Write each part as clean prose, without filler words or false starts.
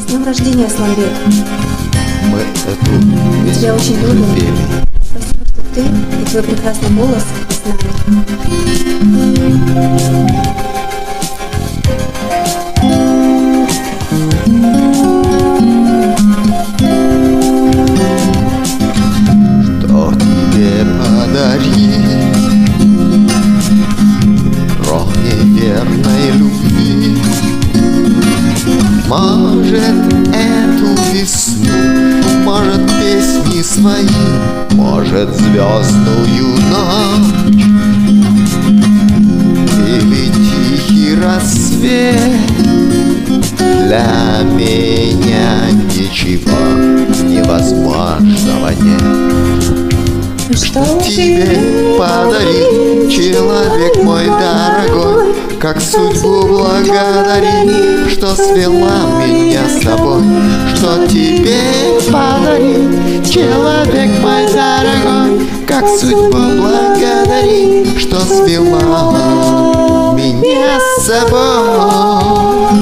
С днем рождения, Асланбек! Мы эту песню Тебя очень уже любим. пели. Спасибо, что ты и твой прекрасный голос с нами. Что тебе подарить, кроме верной любви? Может, эту весну, может, песни свои, может, звездную ночь или тихий рассвет. Для меня ничего невозможного нет. Что Тебе подарить, человек мой дорогой, как судьбу благодари, что свела меня с тобой. Что тебе подарить, человек мой дорогой, как судьбу благодари, что свела меня с собой.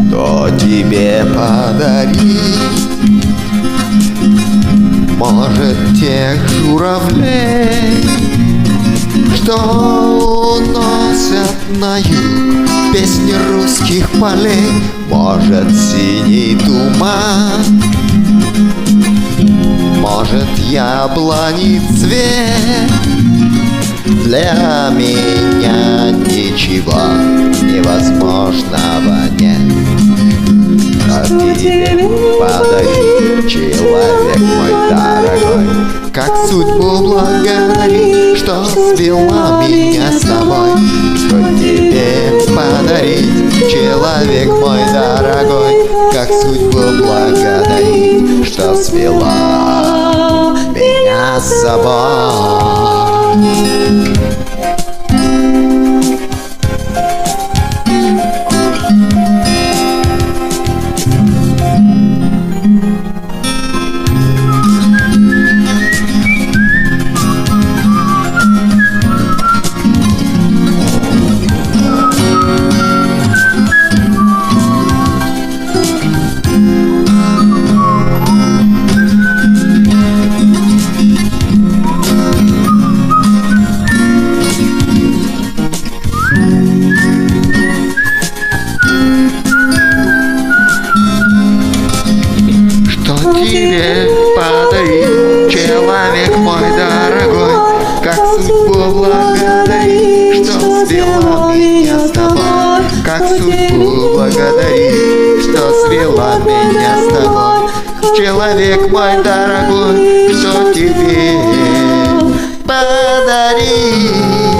Что тебе подарить? Может, тех журавлей, что уносят на юг песни русских полей. Может, синий туман, может, яблони цвет. Для меня ничего невозможного нет. Что тебе подарить, человек мой дорогой, как судьбу благодари, что свела меня с тобой. Что тебе подарить, человек мой дорогой, как судьбу благодари, что свела меня с собой. Тебе подарить, человек мой дорогой, как судьбу благодари, что свела меня с тобой. Как судьбу благодари, что свела меня с тобой. Человек мой дорогой, что тебе подарить.